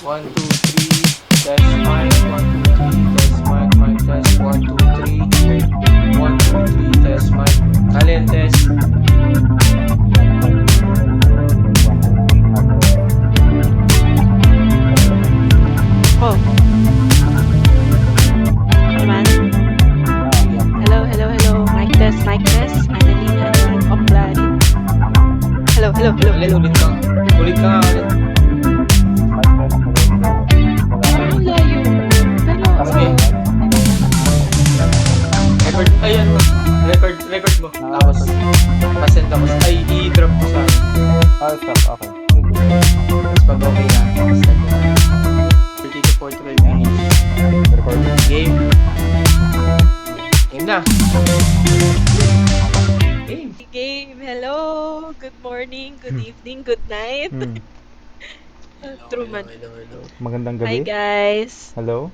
1, 2, 3. Test mic. 1, 2, 3. Test mic. Mic test. 1, 2, 3. 1, 2, 3. Test mic. Alien test. Oh. Naman. Hello. Mic test. Annalina naman offline. Hello. Alien, ulit ka. Ulit ka nga ulit. Ang layo. Pero, Sige. Record. Ayan mo. Record mo. Tapos, pasend ako. Ay, i-drop mo sa akin. Stop. Okay. Tapos pag okay na, send mo. 30 to 45 minutes. Recording. Game. Game na. Game. game. Hello. Good morning, good evening, good night. Truman. Hello. Magandang Hi gabi. guys. Hello.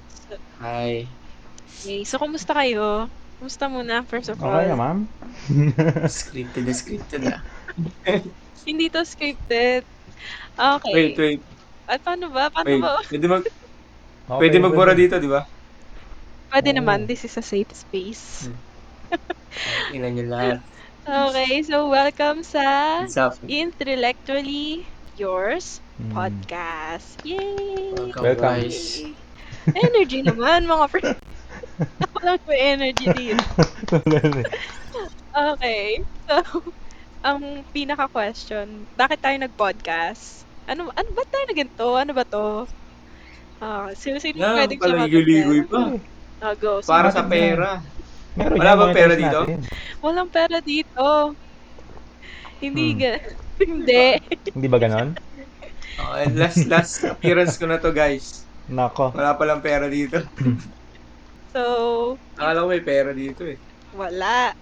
Hi. Okay, so kumusta kayo? Kumusta muna first of all? Okay na, ma'am? Scripted na. Hindi to scripted. Okay. Wait. At paano ba? Wait. Okay, Pwede magbura dito, di ba? Pwede Oo. naman. This is a safe space. Tingnan nyo lahat. Okay, so welcome sa What's up? Intellectually Yours podcast. Yay! Welcome. Guys. Energy naman, mga friends. Ako lang may energy dito. Okay, so, ang pinaka-question, bakit tayo nag-podcast? Ba't tayo nag-ganito? Ano ba to? Sino Yan, pwedeng pala sumagot ligoy yan? pa. Go. Para Bakit sa pera. Meron Wala yan, bang pera monetize dito? natin. Walang pera dito. Hindi. Hindi ba ganon? Okay, last appearance ko na to, guys. Nako. Wala palang pera dito. So, Akala ko may pera dito eh. wala.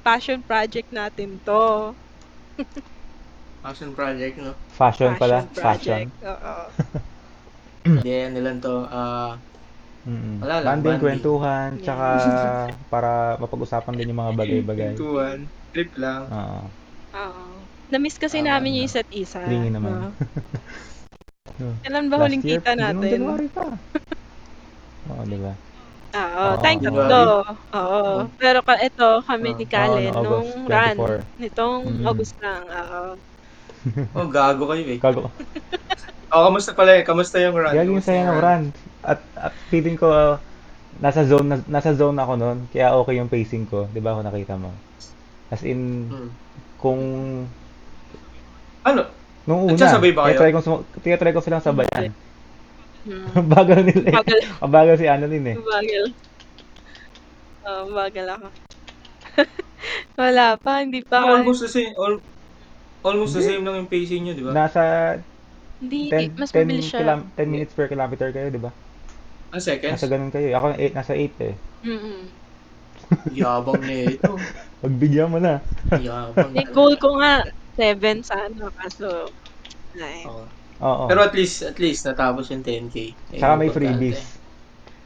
Passion project natin to. Passion project, no? Fashion pala. Project. Fashion. Oo. Hindi, ano lang to. Wala lang, Banding, banding. kwentuhan, Yeah. tsaka para mapag-usapan din yung mga bagay-bagay. Kwentuhan. Trip lang. Oo. Oo. Na-miss kasi Tama namin yung na. isa't isa. Lingi naman. No? Kailan ba huling kita Noong natin? January pa. Oo, diba? Oo, Oo, thanks January. to. Oo. Pero ito, kami ni Oo, Kalen, no, nung August run. 24. Nitong Mm. August lang. Oo. Oh, gago kayo eh. Kago. Oh, kamusta pala eh? Kamusta yung run? Gagawin Kamusta saya yung ng run. At feeling ko nasa zone ako noon, kaya okay yung pacing ko, 'di ba? Kung nakita mo. As in kung Ano? nung una, Nagsasabay ba kayo? try ko silang sabayan. Hmm. Bagal nila eh. Bagal. Bagal si Annalyn eh. Bagal. Bagal ako. Wala pa, hindi pa. Almost the same. Almost the Hindi. same lang yung pacing nyo, di ba? Nasa Hindi, 10, mas mabilis siya. 10 minutes per kilometer kayo, 'di ba? Seconds? Nasa ganun kayo. Ako nasa 8 eh. Mm-mm. Yabang na ito. Pagbigyan mo na. Yabang Eh, goal ko nga, 7 sana, kaso, Oo. Oo. Pero at least natapos yung 10K. Eh, Tsaka may importante. freebies.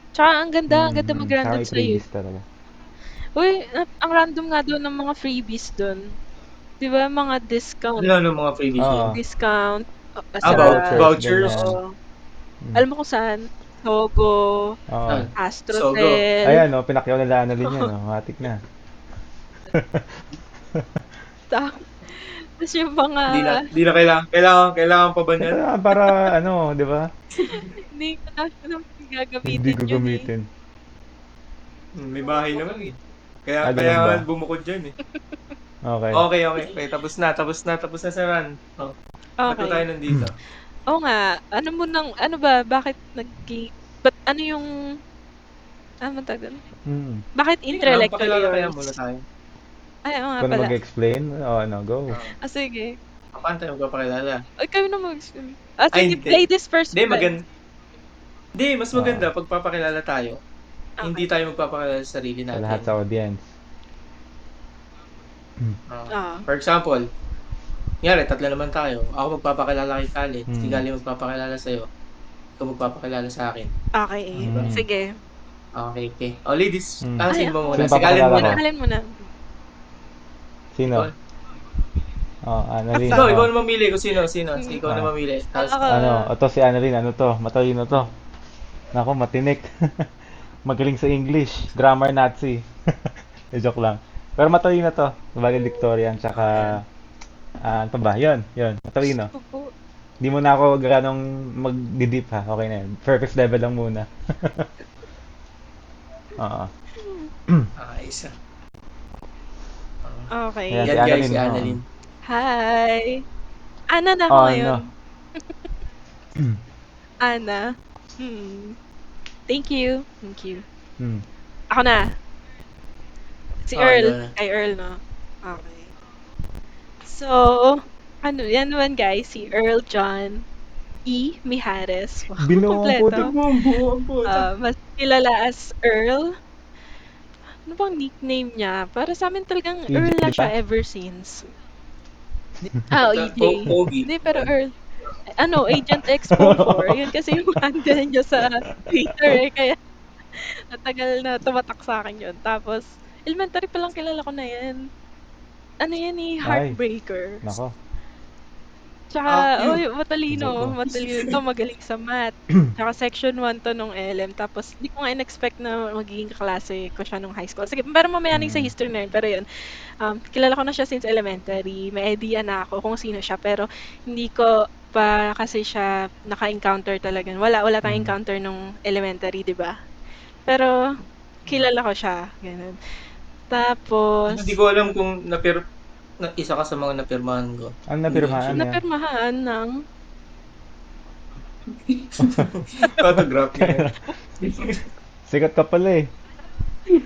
Tsaka ang ganda Tsaka mag-random may sa'yo. freebies talaga. Uy, ang random nga doon ng mga freebies doon. Di ba, mga discount. Ano mga freebies Oo. yun? Discount. Vouchers. ganyan. Oo. Alam mo kung saan? Sogo, Oo. Astrotel. Ayan, no, pinakyaw nila Annalyn yan, no? Matik na. Tapos yung mga... Di na kailangan pa ba niyan? Para ano, di ba? Hindi ko na gagamitin Hindi ko yun gamitin. May bahay naman eh. Ah, ganun Kaya ba? bumukod dyan eh. Okay. Okay. Tapos na sa run. Oh. Ba't ba tayo nandito? Oo nga. Ano ba, bakit ba't ano yung, ano man tawag doon? Bakit intellectual Pakilala kaya yours? muna tayo. Ay, oo nga Kung pala. mag-explain, go. Sige. Paano tayo magpapakilala? Ay, kami na mag-explain. Ay, Sige, hindi. play this first. Hindi, mas maganda pag papakilala tayo. Okay. Hindi tayo magpapakilala sa sarili Sa natin. lahat sa audience. For example, ngayari, tatlo naman tayo. Ako magpapakilala kay Kale. Si Kale magpapakilala sa'yo. Ikaw magpapakilala sa akin. Okay. Sige. Okay. O, ladies, sino mo muna? Sino Si Kale papakilala muna. mo? Alin mo na. Sino? Oh, Annalyn. Ikaw Oh. na mamili kung sino. Ikaw na Ah, mamili. Tapos, Ako, ito si Annalyn, ano to? Matalino to. Nako, matinik. Magaling sa English. Grammar Nazi. Joke lang. Pero matalino to. Valedictorian, tsaka, ayan. ano pa ba? Yun. Matalino. gusto po. Di mo na ako ganong mag-deep ha. Okay na yun. Surface level lang muna. Oo. Isa. Okay. Ayan, si Yan guys, Annalyn. si Oo. Annalyn. Hi. Ana na ako Oh, ngayon. no. Ana. Thank you. Hmm. Ako na. Si Ikaw Earl. na. Kay Earl, no? Okay. So, yan naman guys, si Earl John E. Mijares. Wow, Binuo ang putik. kompleto. Buong puta. Mas kilala as Earl. Ano bang nickname niya? Para sa amin talagang EJ, Earl lang di ba? siya ever since. EJ. Pogi. Hindi, pero Earl. Agent Expo4. Yun kasi yung handle niya sa Twitter eh. Kaya matagal na tumatak sa akin yun. Tapos, elementary pa lang kilala ko na yan. Ano yan eh, Ay, Heartbreaker. nako. Tsaka, Cute. matalino. Joke. Matalino to, magaling sa math. Tsaka section 1 to nung LM. Tapos, hindi ko nga in-expect na magiging kaklase ko siya nung high school. Sige, pero mamaya na yung sa Mm. history na yun. Pero yun, kilala ko na siya since elementary. May idea na ako kung sino siya. Pero, hindi ko pa kasi siya naka-encounter talaga. Wala tayong Mm. encounter nung elementary, di ba? Pero, kilala ko siya. Ganun. Hindi Tapos, ko alam kung isa ka sa mga napirmahan ko. Ang napirmahan Internship. niya. napirmahan ng Autograph niya. Sikat ka pala eh.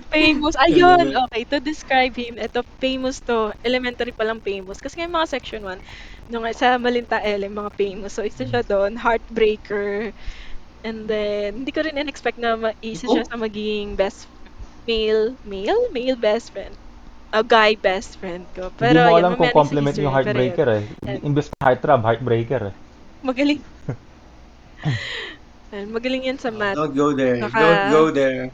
famous. Ayun, okay. To describe him, ito, famous to. Elementary pa lang famous. Kasi nga yung mga section 1, nung sa Malinta LM, mga famous. So, isa siya doon, Heartbreaker. And then, hindi ko rin in-expect na isa siya sa magiging male best friend. A guy best friend ko. Hindi Pero, mo yun, alam kung mamaya na sa compliment history. yung Pero yun, heartbreaker eh. Imbes na heartthrob, heartbreaker eh. magaling. Magaling yan sa math. Don't go there. Saka, Don't go there.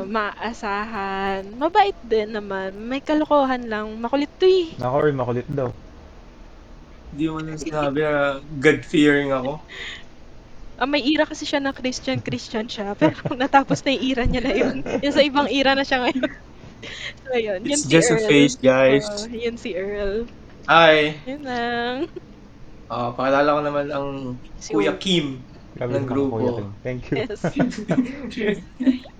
maasahan. Mabait din naman. May kalokohan lang. Makulit to eh. Nako, or makulit daw. Hindi mo na sinabi na God-fearing ako. May ira kasi siya na Christian siya. Pero natapos na yung ira niya na yun. Yung sa ibang ira na siya ngayon. So, yun. Yun It's si just a Earl. phase, guys. Yun si Earl. Hi. Yun lang. Pakilala ko naman ang Si Kuya Will. Kim Grabe ng naman ang kuya grupo. Kim. Thank you. Yes.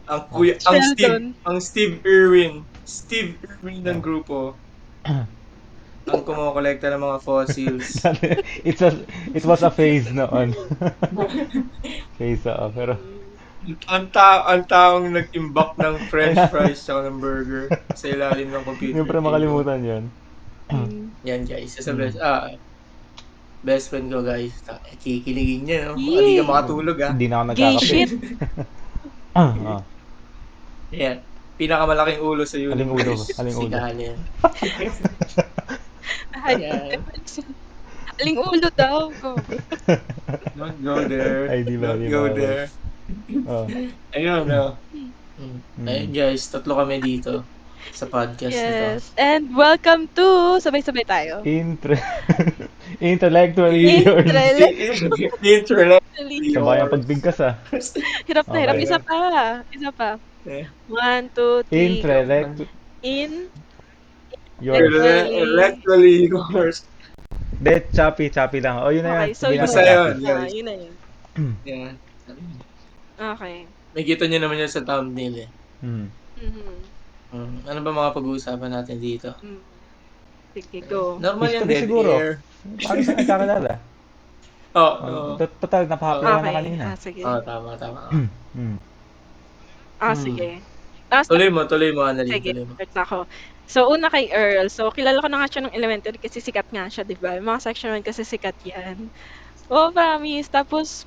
ang Sheldon. Steve Irwin. Steve Irwin ng grupo. Ang kumokolekta ng mga fossils. It was a phase noon. Phase, pero Ang taong nag-imbak ng french fries sa ng burger sa ilalim ng computer hindi pa table. makalimutan yun. Yan guys. Best friend ko guys. Kikiligin niya, no? Hindi ka makatulog, ha? Hindi na ako Gay nagkakape. shit. Yan. Pinakamalaking ulo sa universe. Aling ulo? Aling Si ulo? Galen. Yan. Aling ulo daw. Don't go there. Ay, di ba, Don't di go ba, there. Oh. Ayun, no? Ayun guys, tatlo kami dito sa podcast nito. Yes. And welcome to, sabay-sabay tayo. Intellectually yours. Internet. Sabay ang pagbigkas ah. Hirap na hirap. Okay. Isa pa. Eh, 1, 2, 3. Intellect In. yours. Electrically yours. De, choppy lang. Oh, yun na Okay, yan. so Sabihin yun. Basta natin yun. choppy. Yun na yun. Yan. Okay. May kita nyo naman yan sa thumbnail eh. Hmm. Ano ba mga pag-uusapan natin dito? Sige, go. Normal yan, History dead siguro. air. Paano sa nagkakilala? Oo. Total, napaka-pera na Okay. kanina. Sige. Tama. Sige. Tapos, Tuloy mo, Annalyn. sige, Tuloy mo. start na ako. So, una kay Earl. So, kilala ko na nga siya ng elementary kasi sikat nga siya, di ba? Yung mga section 1 kasi sikat yan. Oh, promise. Tapos,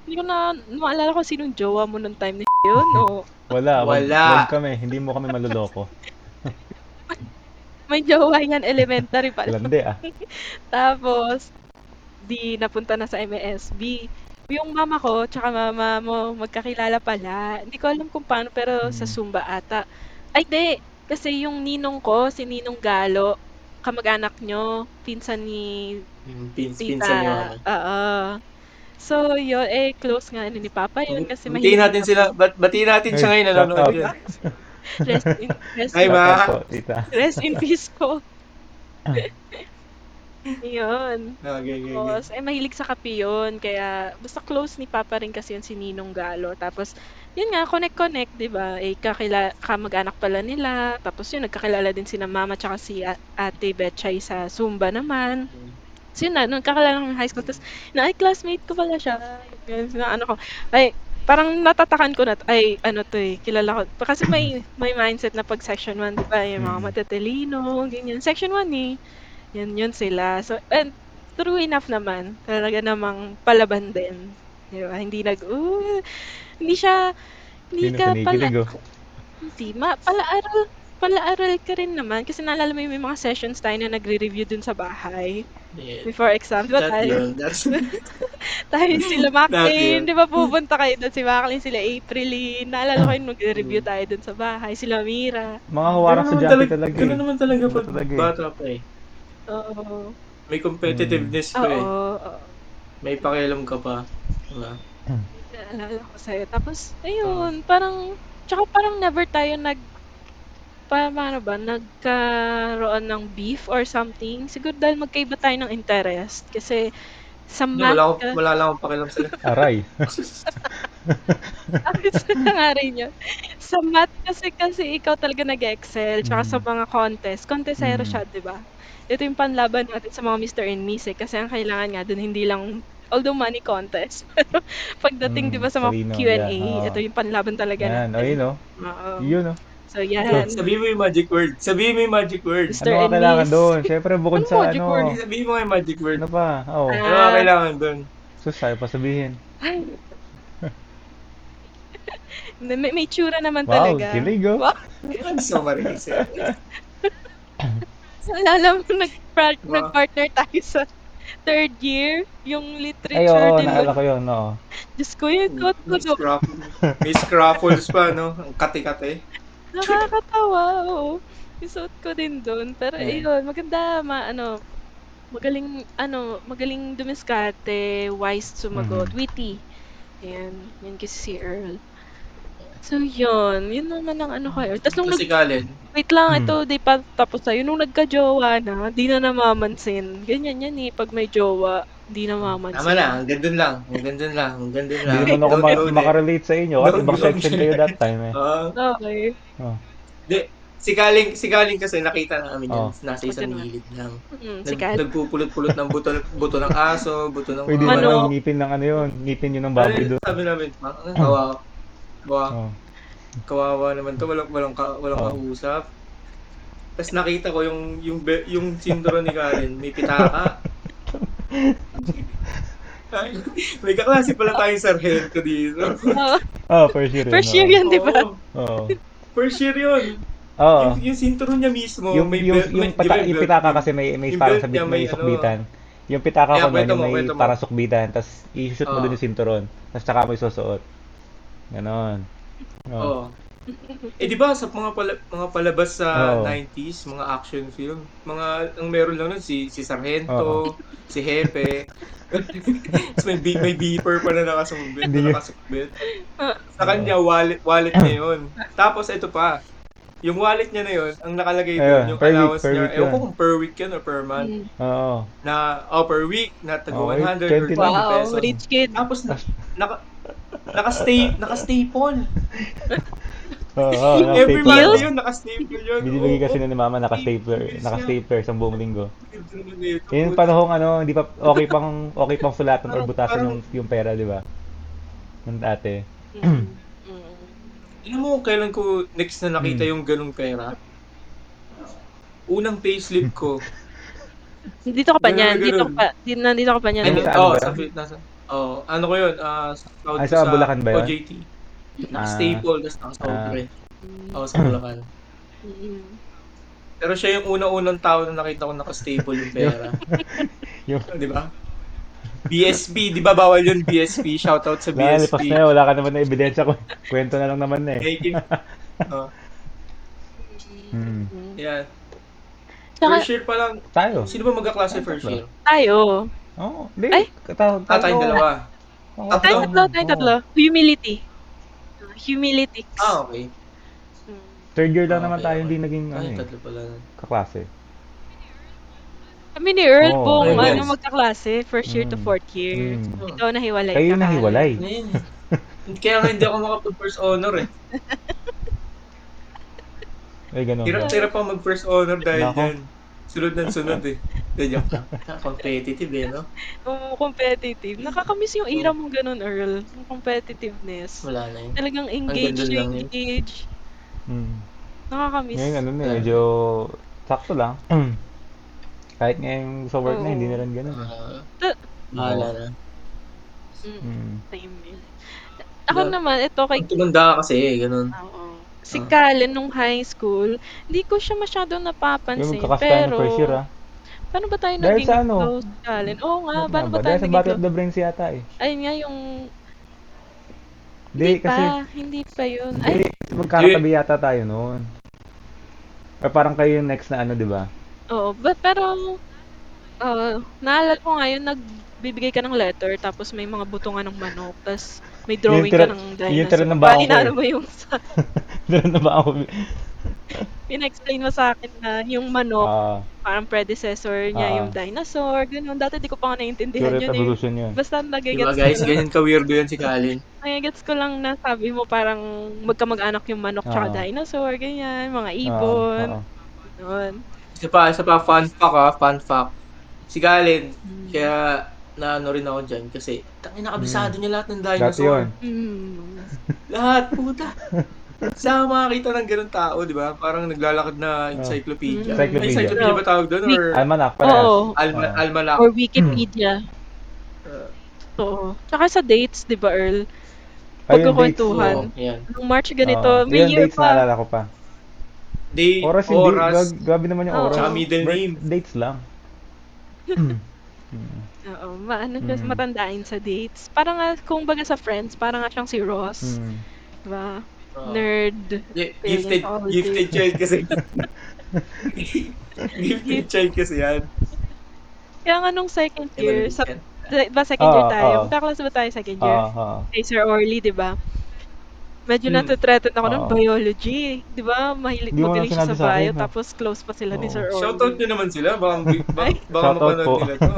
hindi ko na maalala kung sinong jowa mo nung time na yun. O, Wala. Wala. Wag kami. Hindi mo kami maluloko. may jowa yan, elementary pa lang. Landi ah. Tapos, di napunta na sa MSB. Yung mama ko, tsaka mama mo, magkakilala pala. Hindi ko alam kung paano, pero sa Zumba ata. Ay, di. Kasi yung ninong ko, si Ninong Galo, kamag-anak nyo, pinsan ni Pinsan niyo ano. tita. Oo. So, yun, close nga ni Papa yun kasi Batiin mahilig natin kami. sila. Batiin natin siya Ay, ngayon. shout Nanonood out. yun. Rest in, rest Hi, in, Shout out Ma. po, tita. rest in peace po. Yun. Okay. Tapos, mahilig sa kape yun. Kaya, basta close ni Papa rin kasi yun si Ninong Galo. Tapos, yun nga, connect-connect, di ba? Kamag-anak pala nila. Tapos yun, nagkakilala din sina Mama tsaka si Ate Betchay sa Zumba naman. So yun na, nung kakilala ng high school. Tapos, classmate ko pala siya. Yun, ano ko, parang natatakan ko na, ano to kilala ko. Kasi may mindset na pag section 1, di ba? Yung mga Mm. matatalino, ganyan. Section 1 eh. Yun sila. So, and true enough naman. Talaga namang palaban din. Di ba? Hindi siya, hindi Sino ka pala, kinikilig, oh? hindi, palaaral ka rin naman. Kasi naalala mo yung may mga sessions tayo na nagre-review dun sa bahay. Yeah. Before exam, di ba That tayo? yun. That's Tayo sila that Maclean, yun. di ba pupunta kayo doon si Maclean, sila Aprilyn. Naalala ko yung nagre-review tayo doon sa bahay, sila Mira. Mga huwarang estudyante talaga eh. Ganun naman talaga Iba pag talaga eh. bata pa eh. Oo. May competitiveness pa eh. Oo. May pakialam ka pa. Diba? Naalala ko sa'yo. Tapos, ayun, tsaka parang never tayo nagkaroon ng beef or something. Siguro dahil magkaiba tayo ng interest. Kasi, sa Hindi, math wala lang akong pakialam sila. Aray. Gusto na nga rin yun. Sa math kasi ikaw talaga nag-excel. Tsaka sa mga contestero siya, di ba? Ito yung panlaban natin sa mga Mr. and Miss kasi ang kailangan nga dun hindi lang, although money contest, pero pagdating di ba sa mga Talino, Q&A, yeah, oo. ito yung panlaban talaga Yan, natin. ayun oh. Oo. Yun oh. So, yan. Sabihin mo yung magic word. Sabihin mo yung magic word. Mr. Ano and nga kailangan Miss. doon? Siyempre bukod Ano sa magic word? Sabihin mo yung magic word. Ano pa? Oh. Ano nga kailangan doon? Sus, tayo pa sabihin. May tsura naman Wow, talaga. kilig oh. Wow. I'm so marinis eh. Alam mo, Wow. nag-partner tayo sa third year, yung Ay, literature oo, din. naalala ko yun, oo. Diyos ko, yung quote ko doon. May scruffles pa, no? Ang kate-kate. Nakakatawa, oo. Yung suot ko din doon. Pero Eh. ayun, maganda, magaling dumiskarte, wise sumagot, witty. Ayan, yun kasi si Earl. So, yun naman ang ano ko. Tapos nung Tapos si Colin. wait lang, ito, di pa tapos sa'yo. Nung nagka-jowa na, di na namamansin. Ganyan yan eh, pag may jowa, di namamansin. Tama na, hanggang dun lang. Hanggang dun lang. Hanggang dun lang. Hindi naman ako Don't go there. makarelate sa inyo. Kasi Don't ibang go section there. kayo that time eh. Okay. Oh. Di, si Kaling kasi nakita namin yun. Nasa isang Ganun. gilid lang. Si Cal. Nagpupulot-pulot ng buto ng aso, buto ng Pwede Manok. naman ngipin ng ano yun. Ngipin yun ng baboy doon. Sabi namin, Oh. kawawa naman to, walang kausap. Tapos nakita ko yung sindro ni Karen, may pitaka. May kaklase pala tayong sarhento dito. Oh, first year yun. First year yan, di ba? Oo. First year yun. Oo. Yung sintro niya mismo, Yung pitaka kasi may yung parang belt sa niya may ano, sukbitan. Yung pitaka ko kwento nun, mo, yung may kwento mo. parang sukbitan, tapos i-shoot mo Oo. dun yung sinturon. Tapos tsaka mo isusuot. Ganon. Oo. Di ba sa mga palabas sa Oo. 90s, mga action film, ang meron lang nun si Sargento, si Hepe. Tapos may beeper pa na nakasukbit. Sa kanya wallet niya yun. Tapos ito pa, yung wallet niya na yun, ang nakalagay doon, yung per week, allowance per niya, week ewan ko yun. kung per week yun or per month, Oo. na per week, na taga Okay, 100 or 20 20 lang. Wow, pesos. rich kid. Tapos naka-staple. Oo, Every naka-staple. month yun, naka-staple yun. Binibigay kasi ni mama naka-stapler sa buong linggo. Yung panahong hindi pa okay pang sulatan or butasan yung pera, di ba? Nung dati. Alam mo kailan ko next na nakita yung ganung pera? Unang payslip ko. Dito ka pa niyan. Ganun. Nandito ka pa niyan. Ay, saan ba? Ano ko yun? Sa Bulacan ba yun? OJT. Naka-staple, tapos naka-sobre. Sa Bulacan. Pero siya yung unang tao na nakita ko naka-staple yung pera. Di ba? BSP, di ba bawal yun BSP? Shoutout sa Nalipas BSP. na yun, wala ka naman na ebidensya ko. Kwento na lang naman eh. Yan. Tsaka, First year pa lang. Tayo. Sino ba magkaklase Tayong first tatlo. year? tayo. Oo, hindi. Ay, Tayong dalawa. Oo, Tatlo? tayong tatlo. Humility. Humilitics. Okay. Mm. Third year lang naman Okay, tayo okay. hindi naging Tayong tatlo pala. kaklase. Kami ni Earl, Oo, Ay, buong yes. magkaklase, first year to fourth year. Oh. Ikaw nahiwalay Kayo ka, nahiwalay. Kyle. Ngayon eh. Kaya nga hindi ako makapag-first honor eh. Ay, ganun. Hirap ako mag-first honor dahil Nako. dyan. Sunod ng sunod eh. Ganyan ka. Competitive eh, no? Oo, competitive. Nakakamiss yung era mong ganun, Earl. Yung competitiveness. Wala na yun. Talagang Hanggang engage dun na lang yun. engage. Nakakamiss. Ngayon, ano na, Wala medyo sakto lang. Kahit ngayong sa work na, hindi Oo. na rin ganun eh. Bahala na. Same yun. Ako naman, ito kay... Pag tumanda ka kasi eh, ganun. Oo. Si Kalin nung high school, hindi ko siya masyadong Yung napapansin. magkakas tayo ng Pero, first year paano ba tayo Dahil naging sa ano? close, Kalin? Oo nga, Bakit paano nga ba ba? tayo Dahil sa naging Battle of close? the Brains yata eh. Ayun nga yung... Hindi, kasi... Hindi pa yun. Hindi, magkakatabi yata tayo noon. Or parang kayo yung next na ano, di ba? Oo, pero... naalala ko ngayon, nagbibigay ka ng letter, tapos may mga butungan ng manok, tapos may drawing ka ng Yun tira dinosaur. na ba ako Inaano eh. mo yung Tira na ba ako? pina-explain mo sa akin na yung manok, parang predecessor niya yung dinosaur, gano'n. Dati di ko pa nga naiintindihan Current yun eh. evolution yun. Basta Diba nagigets ko guys, lang. ganyan ka-weirdo yan si Kalin. Nagigets ko lang na sabi mo parang magkamag-anak yung manok tsaka dinosaur, ganyan, mga ibon. Gano'n. Isa pa, fun fact. Si Kalin, kaya naano rin ako dyan kasi tangina kabisado niya lahat ng Dati dinosaur. yun. Lahat, puta. Saan makakita ng ganun tao, di ba? Parang naglalakad na encyclopedia. Encyclopedia. Ay, encyclopedia ba tawag doon? Or Almanac, parehas. Oo. almanac? Or Wikipedia. Oo. Tsaka sa dates, di ba, Earl? Pagkukwentuhan. Yan. Nung March ganito, may Yung year dates pa. naalala ko pa. Oras hindi, grabe naman yung Oo. oras. Tsaka middle Birth name. dates lang. Oo, siya matandain sa dates. Parang nga, kung baga sa Friends, parang nga siyang si Ross. Diba? Nerd. Gifted child kasi. Gifted child kasi yan. Kaya nga nung second year, diba second year tayo? Magkaklase ba tayo second year? Kay Sir Orly, diba? Medyo natathreaten ako ng biology. Di ba? Magaling siya sa bio, tapos close pa sila ni Sir Orly. Shoutout nyo naman sila. Baka mapanood nila to.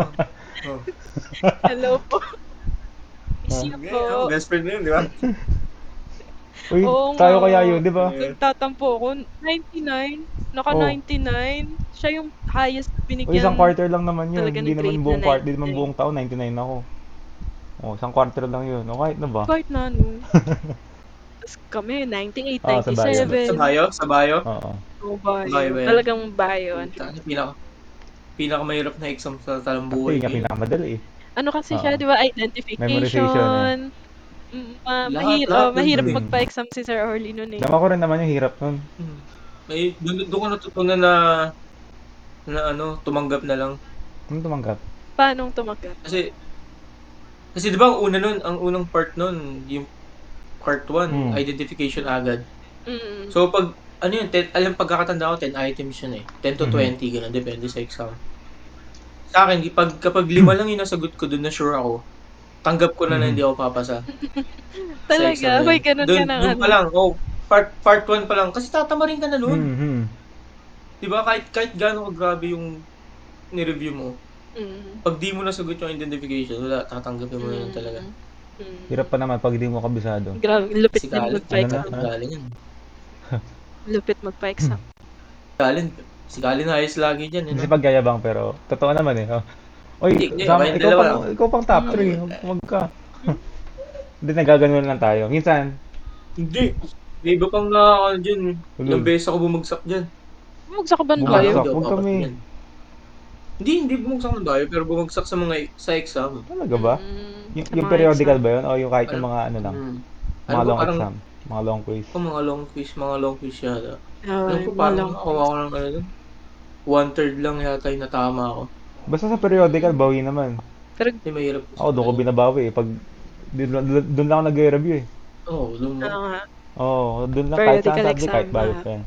Hello po. Miss you po. Best friend na yun, di ba? Uy, tayo kaya yun, di ba? Nagtatampo ako. 99. Naka 99. Siya yung highest binigyan. Isang quarter lang naman yun. Talaga Hindi ng naman grade buong na quarter, hindi naman buong taon, 99 ako. Isang quarter lang yun. Kahit na ba? Kahit na, no. Tapos kami, 98, 97. Sa bio? Oo. Bio. Talagang bio. Pinaka-mahirap na exam sa talang Ito buhay. yung pinakamadali eh. Ano kasi siya, di ba? Identification. Mahirap magpa-exam si Sir Orly nun eh. Dama ko rin naman yung hirap nun. Doon ko natutunan na tumanggap na lang. Ano tumanggap? Paano tumanggap? Kasi di ba ang unang part nun, yung part 1, identification agad. So pag, pagkakatanda ko, 10 items yun eh. 10 to 20, ganun, depende sa exam. Sa akin, kapag 5 lang yung nasagot ko doon na sure ako, tanggap ko na hindi ako papasa. Talaga? Hoy, ganun ka na. Doon pa lang, part 1 pa lang. Kasi tatamarin ka na doon. Di ba? Kahit gano'ng grabe yung ni-review mo, pag di mo nasagot yung identification, wala, tatanggapin mo na lang talaga. Hirap pa naman pag di mo kabisado. Grabe, lupit din magpa-exam. Lupit magpa-exam. Si Kalin ayos lagi dyan. Hindi pagyayabang pero totoo naman eh. Oy, ikaw pang top 3. Huwag ka. Hindi, nagaganon lang tayo. Minsan. Hindi. May iba pang dyan. Ilang beses ako bumagsak dyan. Bumagsak ka ba ng bio? Huwag kami. Hindi bumagsak ng bio, pero bumagsak sa exam. Talaga ba? Yung periodical ba yun? O yung kahit yung mga ano lang? Mga long exam? Mga long quiz? Mga long quiz yata. Alam ko parang nakuha ko ng 1/3 lang yata yung natama ako. Basta sa periodical, bawi naman. Pero hindi mahirap. Ako doon ko binabawi eh. Pag doon lang ako nag-review eh. Oo, doon lang. Doon lang kahit saan subject, kahit bio pa yan.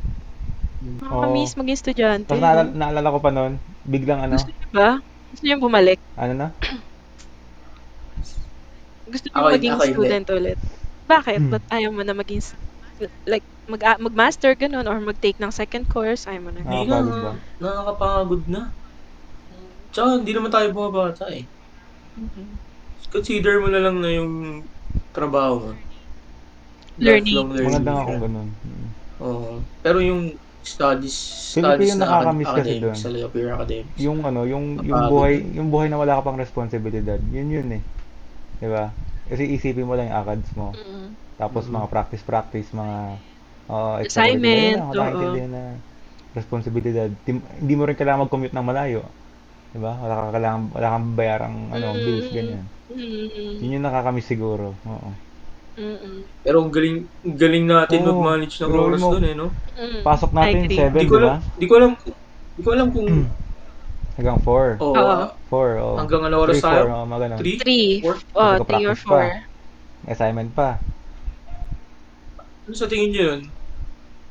Nakakamiss maging estudyante, Tapos no? naalala ko pa noon, biglang Gusto niyo ba? Gusto niyo bumalik? ano na? Gusto niyo maging Ako hindi. student ulit? Bakit? Ba't ayaw mo na maging like mag-master ganun or mag-take ng second course? Ayaw mo na. Hindi Nakakapagod ba? na, nakakapagod na. Tsaka hindi naman tayo bumabata eh. Mhm. Consider mo na lang na yung trabaho mo. Learning. Lifelong learning. Maganda nga kung ganun. Oo. Pero yung studies Feeling ko yung na nakakamiss kasi academics, doon. talaga pure academics. Yung ano, yung Napagod buhay na wala ka pang responsibilidad. Yun eh. 'Di ba? Kasi isipin mo lang yung ACADS mo. Mm. Tapos mga practice, mga Assignment, extracurricular, nakakaintindi na responsibilidad. Hindi mo rin kailangan mag-commute ng malayo. 'Di ba? Wala kang bayarang bills ganyan. Yun yung nakakamiss siguro. Oo. Pero ang galing natin Oo, mag-manage ng grabe oras mo. doon eh, no? Pasok I natin agree. 7, Di ko di alam, ba? di ko alam kung Hanggang 4. oh, Oo. 4, oh. hanggang ano oras 3, 4, tayo? oh, mga ganun. 3? 3. 4? Kasi 3 or practice 4. pa. Assignment pa. Ano sa tingin niyo yun?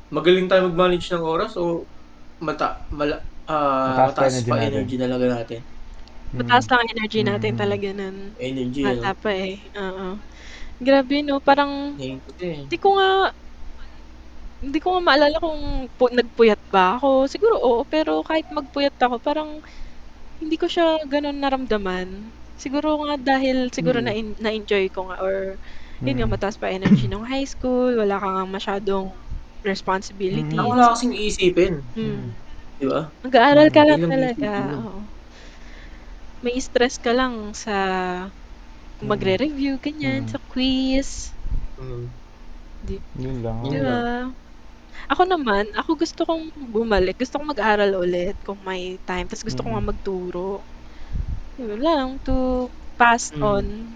Magaling tayo mag-manage ng oras o mataas energy pa natin. energy talaga natin? Mataas lang ang energy natin talaga nun. Energy, Bata ano? pa eh. Oo. Grabe no, parang Ngayon kasi, hindi ko nga maalala kung nagpuyat ba ako. Siguro oo, pero kahit magpuyat ako, parang hindi ko siya ganun naramdaman. Siguro nga dahil na-enjoy ko nga or yun nga mataas pa energy ng high school, wala ka nga masyadong ang responsibilities. wala kasing iisipin. Di ba? Mag-aaral ka lang Yun lang talaga. iisipin mo. Oo. May stress ka lang sa magre-review, ganyan, sa quiz. Yun lang. Di Yun lang. ba? Ako gusto kong bumalik. Gusto kong mag-aral ulit kung may time. Tapos gusto ko nga magturo. Yun lang, to pass on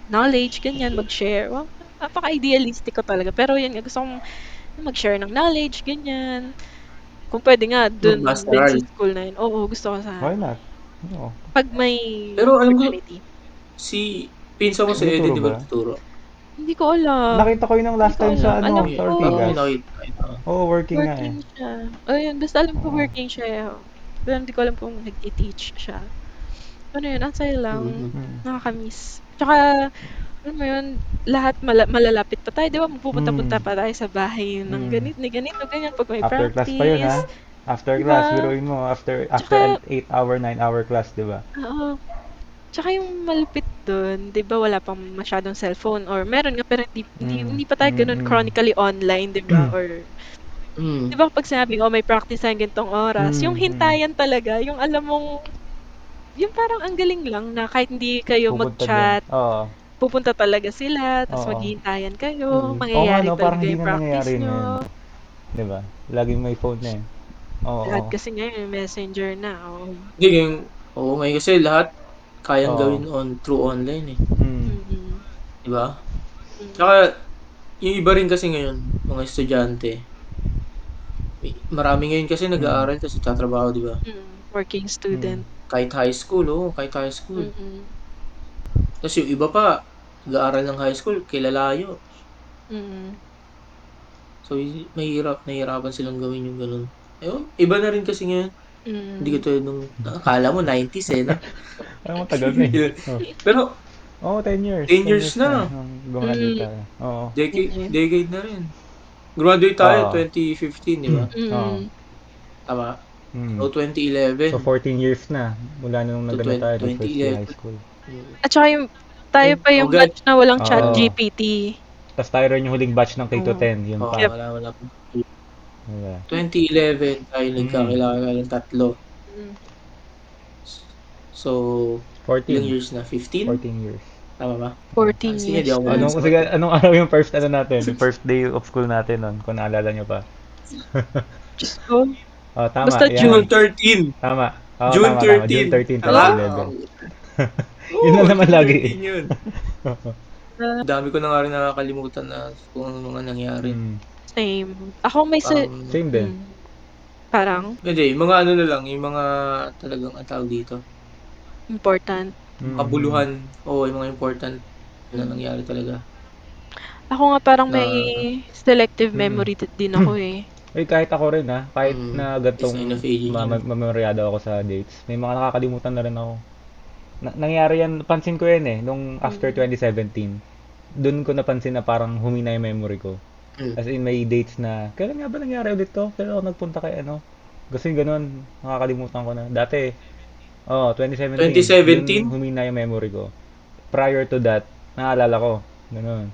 knowledge, ganyan, mag-share. Wow, napaka-idealistic ko talaga. Pero yun nga, gusto kong mag-share ng knowledge, ganyan. Kung pwede nga, dun din Mag-pastoral. sa school na yun. Oo, gusto ko sa... Why not? Oo. Pag may Pero alam ko, opportunity. si pinsa mo si Eddie, Nagtuturo di ba ba? nagtuturo? Hindi ko alam. Nakita ko yun ng last Hindi ko time sa alam. Alam sa ko, Ortigas. Nakita. Working nga eh. working siya. Ayun, basta alam ko working siya. Pero hindi ko alam kung nag-i-teach siya. Ano yun, ang saya lang. Nakakamiss. Tsaka, alam mo yun, lahat malalapit pa tayo. Di ba, pupunta-punta pa tayo sa bahay ng ganito, ganyan, pag may After practice. class pa yun ha. After Diba? class, biruin mo. After Tsaka- an 8-hour, 9-hour class, di ba? Oo. Tsaka yung malupit doon, 'di ba wala pang masyadong cellphone or meron nga pero hindi pa tayo ganun chronically online, 'di ba? Or 'di ba pag sinabi may practice tayong ganitong oras, yung hintayan talaga, yung alam mong yung parang ang galing lang na kahit hindi kayo Pupunta mag-chat, din. Oo. pupunta talaga sila, tapos Oo. maghihintayan kayo, Oo nga, mangyayari no? Parang talaga hindi yung na practice nangyayari nyo. ngayon. Di ba? Laging may phone na eh. Oo. Lahat kasi ngayon, messenger na. Oh. Hindi, ngayon kasi lahat kayang Oo. gawin through online eh. Mm-mm. Di ba? Tsaka, yung iba rin kasi ngayon, mga estudyante, marami ngayon kasi nag-aaral kasi tatrabaho, di ba? Working student. Kahit high school, kahit high school. Mm-mm. Tapos yung iba pa, nag-aaral ng high school, kilalayo. Mm-mm. So, nahihirapan silang gawin yung ganun. Ayun, iba na rin kasi ngayon. Hindi ko tulad nung, akala mo 90s eh, no? Ay, matagal na eh. Pero, 10 years. 10 years na. Gumagraduate tayo. Oo. decade na rin. Graduate tayo 2015, di ba? Oo. Tama? So, 2011. So, 14 years na. Mula nung So, nag-ano tayo, nag-first year 2011. high school. At saka tayo pa yung batch na walang chat Oo. GPT. Tapos tayo rin yung huling batch ng K-10. Yun pa. Yep. Wala. Diba? 2011 tayo nagkakilala ng tatlo. So, 14. ilang years na? 15? 14 years. Tama ba? 14 Sige, di years. ako Anong araw yung first natin? Yung first day of school natin nun, kung naalala nyo pa. So, Tama. basta yan. June 13. Tama. June Tama. 13. June 13, Tama? 2011. Yun na naman lagi. 13 yun. Dami ko na nga rin nakakalimutan na kung ano mga nangyari. same. Ako may Same din. parang Hindi, yung mga ano na lang, yung mga talagang ang tawag dito. important. Kabuluhan. Oo, yung mga important na nangyari talaga. Ako nga parang may selective memory din ako eh. Kahit ako rin kahit Mm, na sign gantong of aging yun. mamemoryado ako sa dates, may mga nakakalimutan na rin ako. Nangyari yan, pansin ko yan nung after 2017. Doon ko napansin na parang humina yung memory ko. Mm. As in, may dates na, kailan nga ba nangyari ulit to? Kailan ako nagpunta kay ano? Kasi ganun, nakakalimutan ko na. Dati, 2017, doon 2017? humina yung memory ko. Prior to that, naalala ko. Ganun.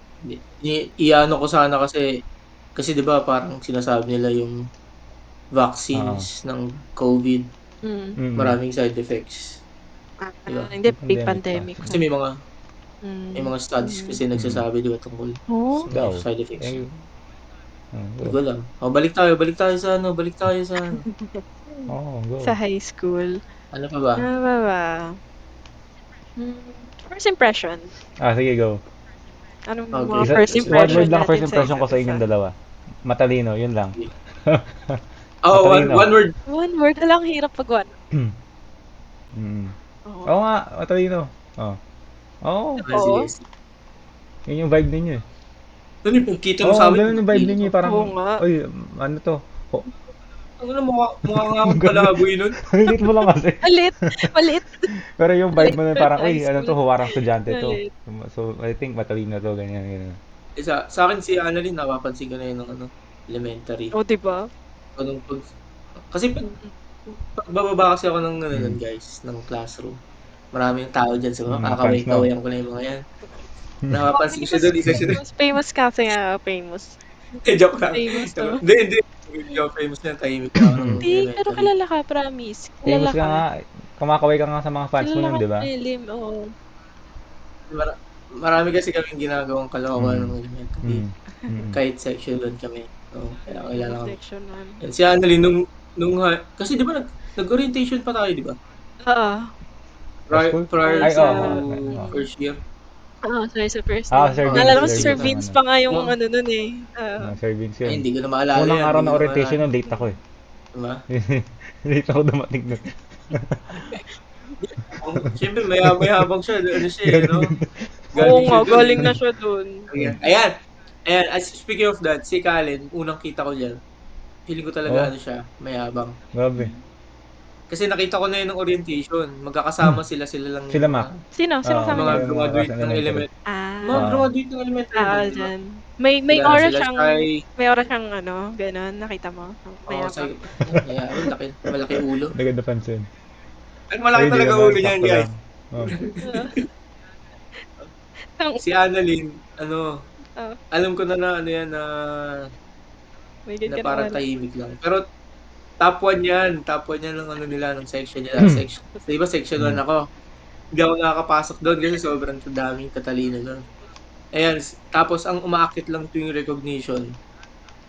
Iano ko sana kasi 'di ba parang sinasabi nila yung Oo. vaccines ng COVID, Mm. Mm. maraming side effects, 'di ba? Hindi, Pandemic pa. pre-pandemic Kasi na. may Mm. mga studies kasi Mm. nagsasabi 'di ba tungkol Oh, sa mga Daw. side effects Eh, niya. Hindi go. ko alam. Balik tayo sa ano, balik tayo sa ano. Go. sa high school. Ano pa ba? Ano ba ba? First impression. Sige, go. Anong Okay, mga first first One impression word impression. lang first natin sa impression ko isa't sa isa? inyong dalawa. Matalino, yun lang. Oh, Matalino. one word. One word, alang hirap pag one. Mm. Oo. Oo nga, matalino. Oh. Oo. Sige, Oo. sige. Yun yung vibe ninyo eh. Ano yung pagkita mo Oo, sa amin, ganun yung vibe matalino ninyo ka. eh. Parang, Oo nga. oy, ano to? Oh, Ano mukha nga akong ganda. palaboy nun. Liit mo lang kasi. Maliit. Maliit. Pero yung vibe Maliit mo nun pa yung parang, high uy, ano school. to, huwarang estudyante to. Maliit. So, I think matalino to, ganyan, ganyan. Sa akin si Annalyn napapansin ko na yun ng ano, elementary. O, diba? Anong kasi pagbababa kasi ako ng ano nun Mm. guys, ng classroom. Maraming tao diyan sa mga Mga fans mo. kakaway-kawayan ko na yung mga yan. Oh, Napapansin ko siya famous, doon, isa siya doon. famous. Famous kasi nga, famous. Joke lang. Famous to. Hindi. Hindi ako famous niyan, tahimik lang ako nung Hindi, pero elementary. kilala ka, promise. Kilala Famous ka ka. nga, kumakaway ka nga sa mga fans mo Kilala nun, ka di ba? ni Elim, oo. Marami kasi kaming ginagawang kalokohan Mm. nung elementary. Mm. Mm. Kahit section doon kami. Oo, kaya kilala kami. Section 1. Yan, si Annalyn kasi di ba nag-orientation pa tayo, di ba? Oo. High school? Prior Ay, Ay, to oo. first year. sorry, sa first day. Sir Vince. Naalala ko Sir si Sige Sir Vince tayo. ang Vince ano. pa nga yung Mga, ano nun eh. Sir Vince ay, yun. hindi ko na maalala Unang yan. araw Hindi ko na na orientation maalala. nun, late ako eh. Diba? Late ako dumating nun. Siyempre, may habang siya. Ano siya eh, Galing no? dun. Oo Galing nga, siya dun eh. galing na siya dun. Ayan. Ayan. Ayan. Speaking of that, si Kalin, unang kita ko dyan, feeling ko talaga Oh, ano siya, mayabang. grabe. Kasi nakita ko na yun ng orientation. Magkakasama sila lang Sila yung Mac. Sino? Sino yung kasama mga niya? Yung mga klase graduate ng ng elementary. element. Mga Ah, graduate ng elementary doon, di ba? dyan. May Sila, aura sila siyang, Shy. may aura siyang ano, ganun, nakita mo? Oo, Mayabang. mayabang. Malaki ulo. Hindi ko napansin. Ay, malaki Ay, hindi talaga naman. ulo niyan, Sakto lang. guys. Oh. Oo. Ang- Si Annalyn, ah, alam ko na ano yan may na ganyan parang aura. tahimik lang. Pero top 1 yan ng ano nila, ng section nila. Di ba section 1 Mm. ako? Hindi ako nakakapasok doon kasi sobrang daming katalino doon. Ayan, tapos ang umaakit lang tuwing recognition.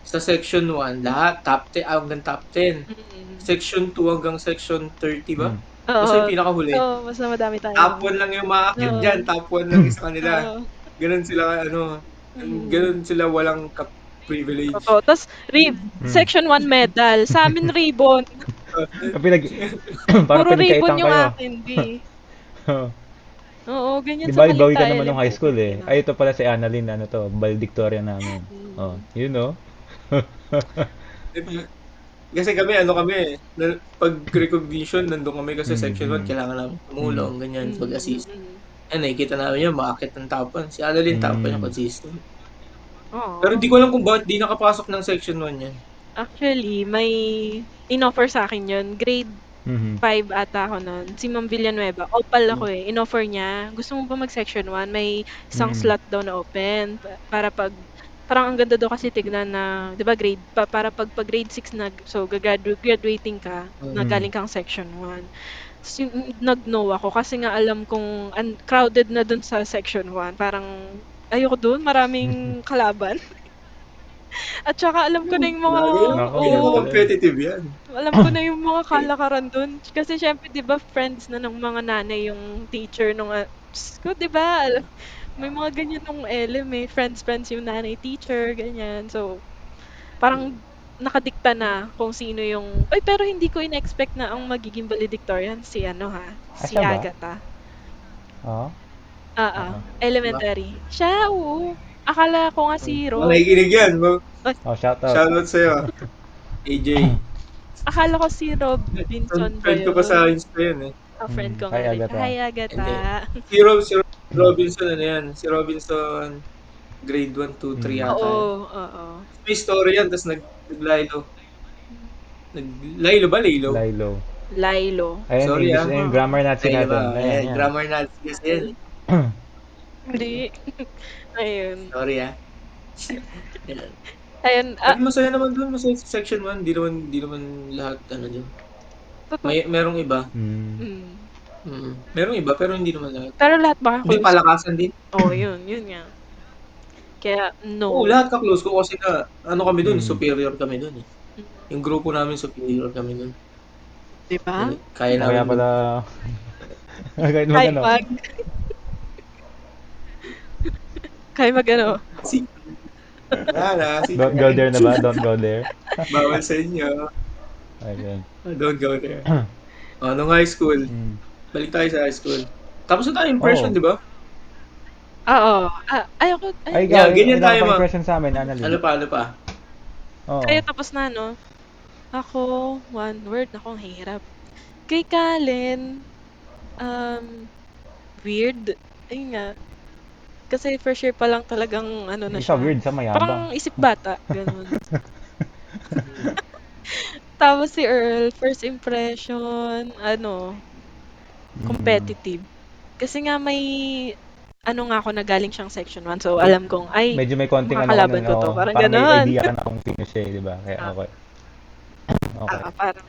Sa section 1, lahat top 10 hanggang top 10. Mm. Section 2 hanggang section 30 ba? Mm. Basta yung Oo. pinakahuli. Oo, mas madami Top tayong 1 lang yung umaakit oo. diyan, top 1 lang yung sa kanila. Oo. Gano'n sila Mm. gano'n sila walang privilege. Totoo. Tas Mm. section 1 medal, sa'min ribbon. Pinag... parang Puro ribbon pinagkaitan yung kayo. akin, B. Oh. Oo, ganyan Di sa ba, ibawi ka Malinta naman LM nung high school pupuntang eh. ina. Ay, ito pala si Annalyn, ano to, valedictorian namin. Oh, you know. Kasi kami pag recognition nandun kami kasi Mm, section 1 mm, kailangan namin mm, tumulong, ganyan, Mm, mag-assist. mm. Nakikita namin yun umaakit ng top 1. Si Annalyn top 1 mm, yung consistent. Pero Oo. di ko alam kung bakit di nakapasok ng section 1 yan. Actually, may inoffer sa'kin yun, grade mhm, 5 ata ako nun, si Ma'am Villanueva, opal Hmm, ako eh, inoffer niya, "Gusto mo ba mag-section 1? May isang mm, slot daw na open para parang ang ganda daw kasi tignan na 'di ba para pag grade 6 so graduating ka hmm, na mm. galing kang section 1." Ta's nag-no ako kasi nga alam kong crowded na dun sa section 1, parang ayoko dun, maraming kalaban. At saka alam ko na yung mga grabe yan. Nako, Feeling ganun ko oo. pala yun. competitive yan. Alam ko na yung mga Eh, kalakaran dun. Kasi siyempre 'di ba friends na ng mga nanay yung teacher nung, Diyos ko 'di ba may mga ganyan nung LM, eh, friends yung nanay teacher, ganyan. So, parang nakadikta na kung sino yung pero hindi ko in-expect na ang magiging valedictorian si ano si Siya ba? Agatha. Oo. Oo, Oo. diba? elementary. Siya, oo. Akala ko nga si Baka Ron. nakikinig yan. Ay, Oh, shout out. Shoutout sa'yo. AJ. Akala ko si Robinson ba Friend ko pa sa yun? Insta yun eh. Friend ko Hi, nga rin. Agatha. Hi, Hindi. Agatha. Si Robinson ano yan? Si Robinson grade 1, 2, 3 yata yan. Oo, oo. May story yan, tapos nag-Lilo. Nag-Lilo ba? Lilo? Lilo. Lilo. Ayun, Sorry English, ah. ayun, grammar Nazi Lilo natin. ba? Ayan, Ayan, yan. grammar Nazi kasi yan. Hindi. Ayun. Sorry ah. Ayan. Ayun. Pero masaya naman dun, masaya sa section 1. Di naman lahat ano dun. Merong iba. Merong iba, pero hindi naman lahat. Pero lahat baka Hindi, close. palakasan din. Oo, yun nga. Kaya, no. Oo, lahat ka-close ko kasi ano kami dun, superior kami dun eh. Yung grupo namin, superior kami dun. Diba? Kaya Kaya namin pala, kahit Kaya magano. Kaya magano. Don't go there na ba? Don't go there. Bawal sa inyo. Ayun. Don't go there. Nung high school, balik tayo sa high school. Tapos na tayo impression, di ba? Oo. Ay, ikaw, ganyan tayo, pa ma. impression sa amin, Annalyn. Ano pa? Oo. Kayo tapos na, no? Ako, one word. Ako, ang hirap. Kay Kalen, weird. Ayun nga. Kasi first year pa lang talagang ano na Isa siya. weird sa mayabang. Parang isip bata. Ganun. Tapos si Earl, first impression, competitive. Kasi nga may nga ako na galing siyang section 1. So, alam kong, medyo may konting makakalaban ko to. Parang may ganon. idea ka na kung sino siya, di ba? Kaya okay. Parang,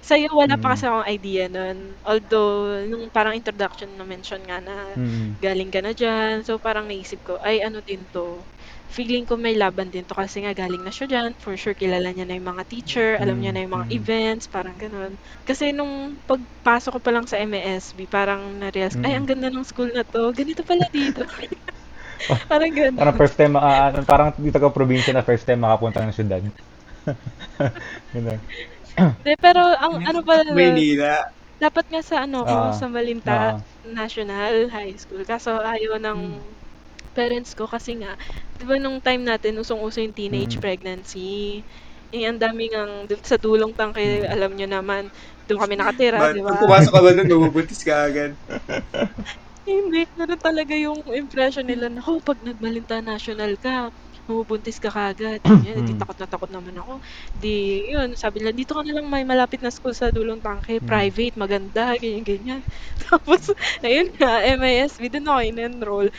sa'yo, wala pa kasi akong idea nun. Although, nung parang introduction na mention nga na galing ka na dyan. So, parang naisip ko, ano din to. Feeling ko may laban din to kasi nga galing na siya dyan. For sure, kilala niya na yung mga teacher. Alam niya na yung mga events. Parang ganun. Kasi nung pagpasok ko pa lang sa MSB, parang na-realize, ang ganda ng school na to. Ganito pala dito. Parang ganun. Parang first time, parang dito ka probinsya na first time makapunta ng syudad. Ganun. Pero ang ano pala, Maynila. dapat nga sa sa Malinta National High School. Kaso ayaw ng parents ko kasi nga, 'di ba nung time natin usong-uso yung teenage pregnancy. Ang dami ngang sa dulong tangke, alam nyo naman, doon kami nakatira, 'di ba? Pag pumasok ka ba doon, mabubuntis ka agad? Hindi, pero talaga yung impression nila na, pag nag-Malinta National ka, mabubuntis ka kagad. Yan, di takot na takot naman ako. Di, yun, sabi nila, dito ka na lang may malapit na school sa dulong tangke, private, maganda, ganyan-ganyan. Tapos, ayun nga, MISB, doon ako in-enroll.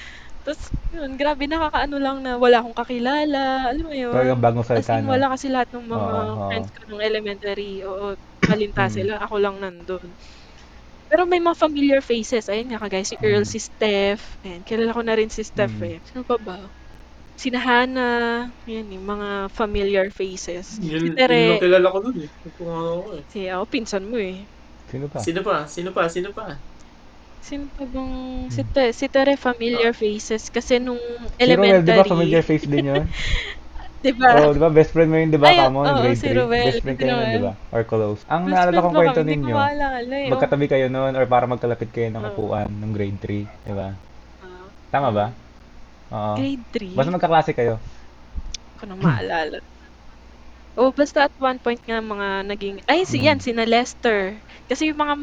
Tapos, yun, grabe, nakakaano lang na wala akong kakilala, alam mo yun? Talagang bagong salita, no? Wala kasi lahat ng mga friends ko nung elementary, Malinta sila, ako lang nandun. Pero may mga familiar faces. Ayun nga, kagaya si Earl, si Steph. Ayan, kilala ko na rin si Steph eh. Sino pa ba? Si Hannah. Yan, yung mga familiar faces. Yun, Si Tere. yun lang kilala ko dun eh. Ako, pinsan mo eh. Sino pa? Sino pa? Sino pa bang... Si Tere, familiar faces. Kasi nung elementary... Si Ruel, di ba familiar face din yun? Diba? Di ba? Best friend mo yun, di ba? Kamo, grade si 3. Ruel. Best friend kayo nun, di ba? Or close. Ang Best naalala friend kong ba kwento kami? Hindi ninyo, ko maalala eh. magkatabi kayo nun or para magkalapit kayo ng upuan nung grade 3, di ba? Tama ba? Oo. Grade 3? Basta magkaklase kayo. Ko nang maalala. Basta at one point nga mga naging... sina Lester. Kasi yung mga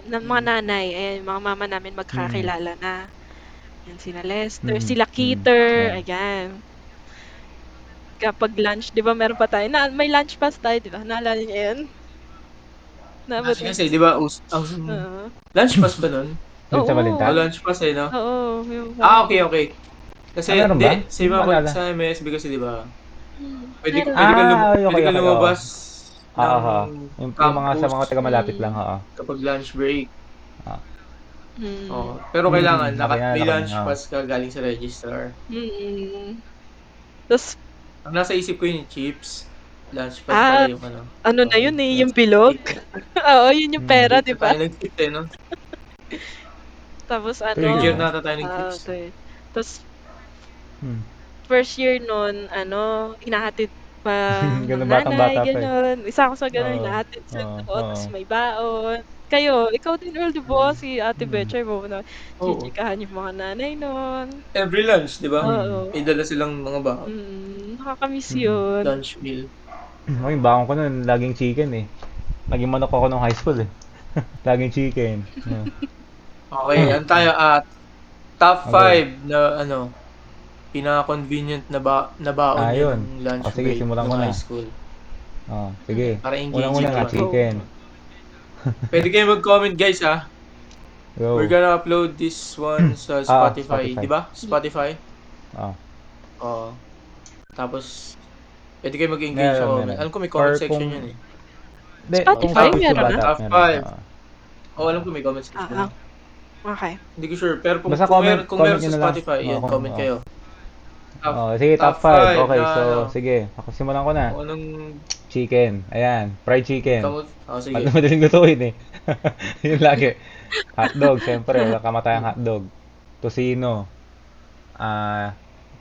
mga nanay, yung mga mama namin magkakilala na. Yan, sina Lester, sila Keeter, ayan. Kapag lunch, di ba meron pa tayo? May lunch pass tayo, di ba? Naalala niyo yun? Kasi, di ba, lunch pass ba nun? Dun sa Malinta? Lunch pass eh, no? Oo. Okay. Kasi, sa MSB kasi, di ba? Pwede ka lumabas yung mga sa mga taga malapit lang, kapag lunch break. Pero kailangan, may lunch pass ka galing sa registrar. Tapos, ang nasa isip ko yung chips. Lunch pass pala yung ano na yun eh, yung bilog. Oo, yun yung pera, di ba? Tayo nag-chips eh, no? Tapos Third year na tayo nag-chips. Tapos, first year nun, hinahatid pa ng nanay, gano'n. Isa ako sa gano'n, hinahatid sa tapos may baon. Kayo, ikaw din, Earl, di ba? Si Ate Betchay mo na chichikahan yung mga nanay nun. Every lunch, di ba? Oo. May dala silang mga baon. Nakakamiss yun. Lunch meal. Oh, yung baon ko nun, laging chicken eh. Naging manok ako nung high school eh. Laging chicken. Yeah. Okay, ano tayo? Top Okay. 5 na ano, pinaka-convenient na baon niyo Yun. nung lunch O sige, break simulan ko nung high na. school. Sige. Para Unang-una engaging nga, naman. chicken. Pwede kayo mag-comment guys ha. We're Go. gonna upload this one sa Spotify, Spotify. di ba? Spotify. Ah. Oo. Tapos, pwede kayo mag-engage sa Meron, comment. meron. Alam ko may comment Or section kung, yun eh. hindi, kung Spotify, topics yung meron bata, na? Top meron. 5. Oo, alam ko may comment section. Okay. Hindi ko sure. Pero kung, Basta kung, comment, kung comment meron nyo sa na lang. Spotify, yan, comment kayo. Sige, top 5. Okay, na so, ano. sige. Ako simulan ko na. Kung anong Chicken. Ayan. Fried chicken. kamot. Sige. Madaling lutuin eh. Yun lagi. Hotdog, syempre. Walang kamatayang hotdog. Tocino.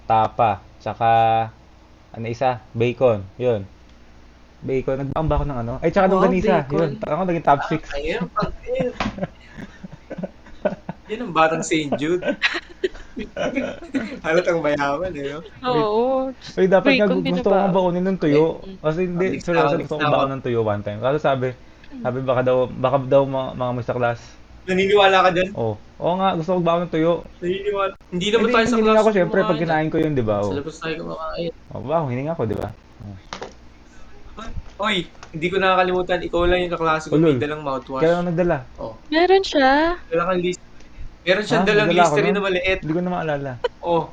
Tapa. Tsaka, ano isa? Bacon. Yun. Bacon. Nagbaon ba ako ng ano? Ay, tsaka nung Wow, ganisa. bacon. Yun. Ako naging top 6. Ayun, pangit. Yan ang batang St. Jude. Halatang mayaman eh, no? Oo. Uy, dapat nga Bacon gusto ko nga binabaon. baonin ng tuyo. Kasi hindi, Mix seryoso na gusto ko ako. baon ng tuyo one time. Kaso sabi baka daw mga mas class. Naniniwala ka dyan? Oo nga, gusto ko baon ng tuyo. Naniniwala. Hindi naman Hindi, tayo sa hininga class ko syempre pag kumakain yan. kinain ko yun, di ba? Sa Oh. labas tayo kumakain. Wow, hininga ko, di ba? Oy, hindi ko nakakalimutan. Ikaw lang yung kaklase ko may Ulol. dalang mouthwash. Kailan ako nagdala? Oh, Meron siya. dala kang list. Meron siyang dalang Nagdala ako Listerine nun? na maliit. Hindi ko na maalala. Oh,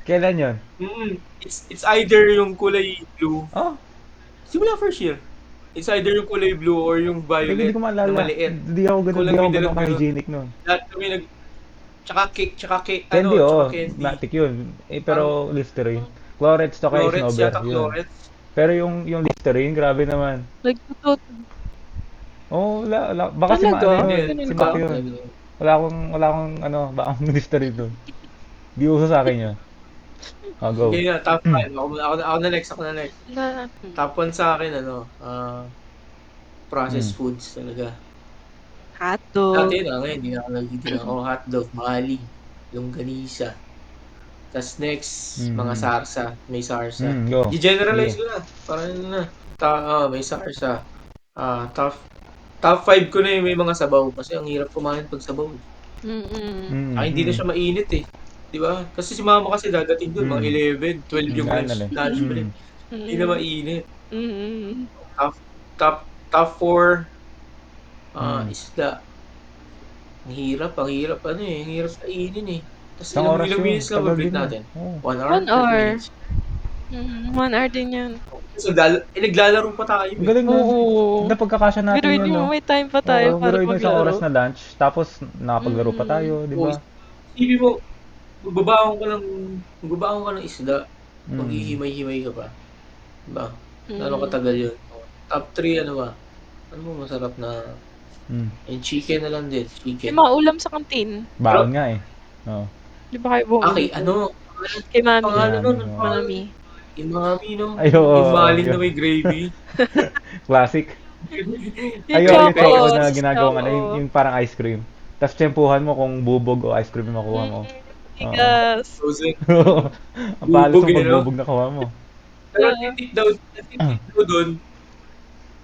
Kailan yun? It's either yung kulay blue. Oh, Simula first year. It's either yung kulay blue or yung hindi violet ko na maalala. maliit. Hindi ako Ikaw lang may ganun dalang ganun. ka-hygienic nun. Lahat kami tsaka cake, Candy, tsaka oh. candy. Matic yun. Pero Listerine. Clorets to kaya Florets, Snowber. yata Yun. florets. Pero yung Listerine, grabe naman. Nagtutut. Wala. Baka si Talaga? Mano yun. Ganun Si ba? Mac yun. Wala akong baong Listerine dun. Di uso sa akin yun. Go. Okay na, top 5. Ako na next. Na, Top 1 sa akin, processed Mm. foods talaga. hotdog. Dati na, ngayon, hindi na ako nagtitinda. Hotdog, mali, longganisa. Tas next, mga sarsa. May sarsa. Go. I-generalize Sige. ko na. Parang ano na. May sarsa. Top 5 ko na yung may mga sabaw. Kasi ang hirap kumain pag sabaw. Hindi na siya mainit eh. Di ba? Kasi si mama kasi dadating doon, mga 11, 12 yung lunch break. Hindi na mainit. Top 4, isda. Ang hirap ano eh. Ang hirap kainin eh. Tapos Isang oras ilang yun. minutes lang Tagal mag-break din yun. natin. Oo. 1 hour? 1 hour. 30 minutes. 1 hour din yan. So, naglalaro pa tayo Ang eh. galing nun. Oo. Napagkakasya natin Biruin yun, mo, no? may time pa tayo Oo, para biruin mo isang oras maglaro. na lunch. Tapos, nakapaglaro pa tayo, di ba? Isipin mo, magbabaon ka ng isda, maghihimay-himay ka pa. Diba? Lalo katagal yun. Top 3, ano ba? Ano mo masarap na, yung chicken na lang din. May Chicken. mga ulam sa kantin. Baon nga eh. Oo. Di ba kayo bumili? Okay, ano? Kay mami. Pangalan nun? Oo. Mami. Yung mami, no? Ay, oo, Yung maling yun. na may gravy. Classic. Yung Yung chocos. choco na ginagawa ano, Oo. yung parang ice cream. Tapos tsempuhan mo kung bubog o ice cream yung makuha mo. Tigas. Frozen. Ang palos Bubog ng yun, no? pagbubog na kuha mo. Pero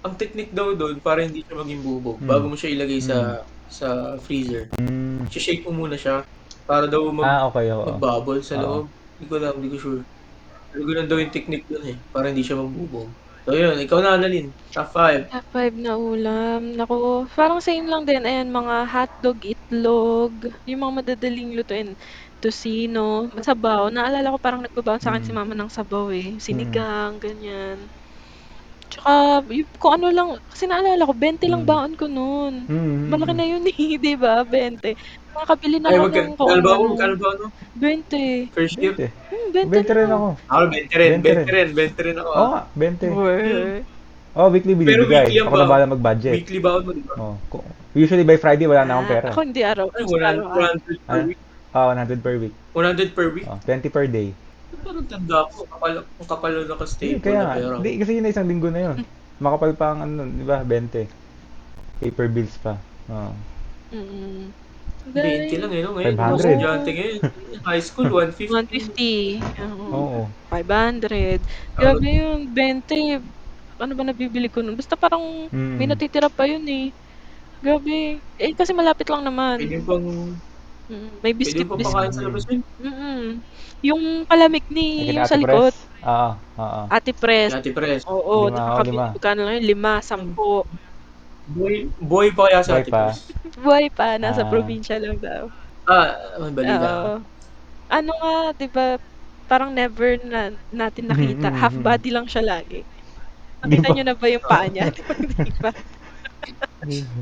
ang technique daw doon, para hindi siya maging bubog, bago mo siya ilagay sa freezer, shake mo muna siya, para daw Okay, oo. magbubble sa Oo. loob. Hindi ko sure. Pero ganun daw yung technique doon eh, para hindi siya magbubog. So yun, ikaw na, Annalyn. Top 5. Top 5 na ulam. Naku, parang same lang din. Ayan, mga hotdog, itlog, yung mga madadaling lutuin. Tocino, sabaw. Naalala ko parang nagbabaon sa akin si mama ng sabaw eh. Sinigang, ganyan. Tsaka, kung ano lang, kasi naalala ko, 20 lang baon ko noon. Malaki na yun eh, di ba? 20. Makakabili na ako ng kung Magkano ba, no? 20. First year? 20 rin ako. Ako, 20 rin ako. Oo nga, 20. Weh. Weekly Pero binibigay. weekly ang Ako na baon. bahala mag-budget. Weekly baon mo, di ba? Usually by Friday wala na akong pera. Ako hindi araw. Ay, Araw-araw. 100 per week. 100 per week. 100 per week? 20 per day. Parang tanda ko, ang kapal na naka-stable Kaya na nga, pera. hindi kasi yun na isang linggo na yun. Makapal pa ang ano, di ba? 20. Paper bills pa. 20 lang eh, no? Ngayon, 500. estudyante ngayon. High school, 150. 150. Oo. 500. Grabe yun, 20. ano ba nabibili ko nun? Basta parang may Mm. natitira pa yun eh. Grabe. Eh, kasi malapit lang naman. Pwede pang May pwede pa pakain sa biscuit-biscuit. labas yun. Yung palamig Ay, ni, kina yung sa Ate likod, Pres. Oo, oo. Ate Pres. Kay Ate Pres. Oo, 5, nakakabili. Magkano lang yun? 5, 10. Buhay pa kaya si buhay Ate pa. Pres? Buhay pa, nasa Ah, probinsya lang daw. May balita ako. Oo. Ano nga, 'di ba, parang never na natin nakita. Half mm. body lang siya lagi. Hindi Nakita pa. niyo na ba yung paa niya? Di ba, hindi pa?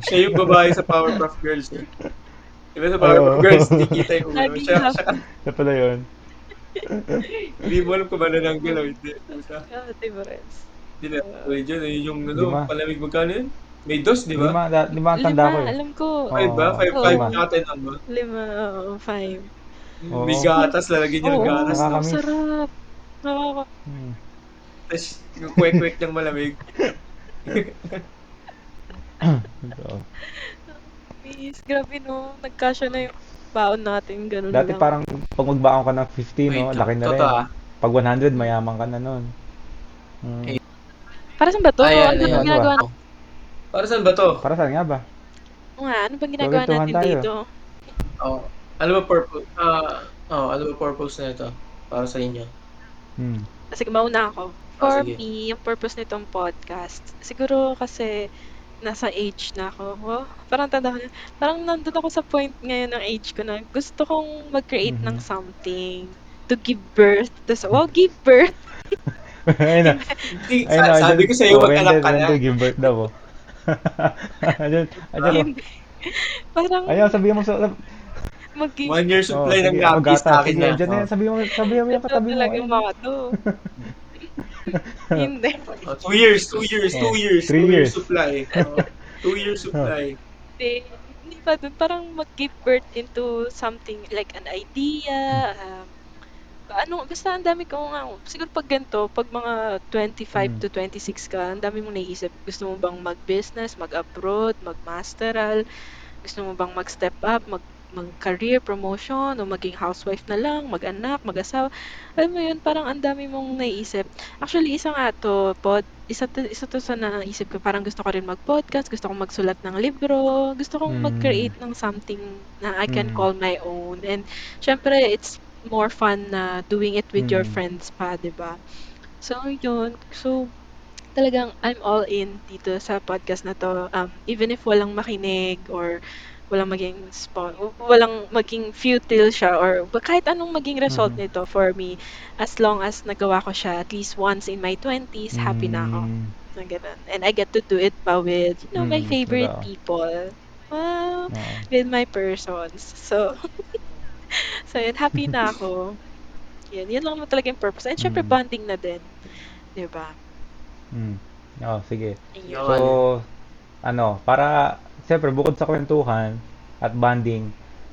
Siya yung babae sa Powerpuff Girls eh. Diba sa Ay, Powerpuff oo. Girls, hindi kita yung ulo. Laging Siya, half. siya, Siya pala yun. hindi mo alam kung manananggal o hindi. Puta. Ate Pres. Hindi na, dyan, yung Lima. palamig magkano yun? May dos, di ba? Lima ang tanda 5, ko eh. alam ko. Five ba? Oo, Five Oo, 5. tsaka 10 lang ba? 5, oo, 5. May Oo. gatas, lalagyan niyo ng Oo, gatas, no? ang Nakakamiss. sarap. Nakaka Hmm. Tapos, yung kwek-kwek niyang malamig. Oo. miss, grabe no. Nagkasya na yung baon natin, ganun Dati lang. parang pag magbaon ka ng 50, no, Wait, laki na rin. totoo Pag 100, mayaman ka na nun. Eh, Para saan ba to? Ayan, Ano ayan. bang ginagawa natin? Para saan ba to? Para saan nga ba? Ano bang ginagawa Gagawin natin tayo. dito? Oh, ano ba purpose? Ano ba purpose na ito? Para sa inyo? Hmm. Sige, mauna ako. For Sige. me, yung purpose nitong podcast, siguro kasi nasa age na ako. Oh, parang tanda ko na, parang nandun ako sa point ngayon ng age ko na gusto kong mag-create ng Mhm. something to give birth. Give birth. Ayun na. Hindi, Ayun na, sabi ko sa'yo, mag-anak ka na. give birth daw. Oh. Ayun, ayun. Hindi. Parang Ayun, sabihin mo sa... mag-give 1 year Oh, supply ng sige, napkis magata. sa akin Sige, na. dyan na yan. Sabihin mo yung ito katabi mo. talaga Ayun. mga to. Hindi. 2 years, 2 years, 2 years. 3 2 years years. supply. 2 years supply. Hindi pa dun. Parang mag-give birth into something like an idea. Basta ang dami kong, siguro pag ganito, pag mga 25 Hmm. to 26 ka, ang dami mong naisip. Gusto mo bang mag-business, mag-abroad, mag-masteral? Gusto mo bang mag-step up, mag-career promotion, o maging housewife na lang, mag-anak, mag-asawa? Alam mo yun, parang ang dami mong naisip. Actually, isa nga to, isa to sa naisip ko. Parang gusto ko rin mag-podcast, gusto kong magsulat ng libro, gusto kong mag-create ng something na I can call my own. And syempre, it's more fun na doing it with your friends pa, 'di ba? So, yun. So, talagang I'm all in dito sa podcast na to. Even if walang makinig or walang maging futile siya or kahit anong maging result Mhm. nito for me, as long as nagawa ko siya at least once in my 20s, happy na ako. Na ganun. And I get to do it pa with, my favorite Totoo. people. Wow, Oo. with my persons. So, yun, happy na ako. Yun lang naman talaga yung purpose. And syempre, Mm. bonding na din. 'Di ba? Oo, sige. Ayun. So, para, siyempre, bukod sa kwentuhan at bonding,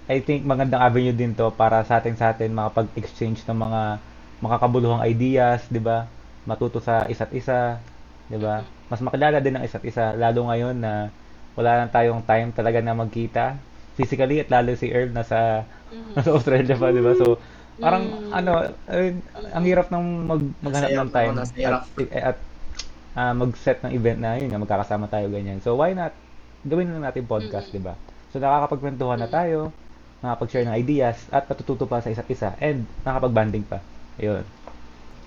I think magandang avenue din to para sa atin makapag-exchange ng mga makakabuluhang ideas, di ba? Matuto sa isa't isa, di ba? Mas makilala din ng isa't isa, lalo ngayon na wala na tayong time talaga na magkita physically at lalo si Earl nasa Australia pa, di ba? So, parang ang hirap ng maghanap ng time Nasa Iraq. at mag-set ng event na yun nga magkakasama tayo ganyan. So why not gawin na natin podcast, 'di ba? So nakakapagkwentuhan na tayo, nakakapag-share ng ideas at natututo pa sa isa't isa and nakakapag-bonding pa. Ayun.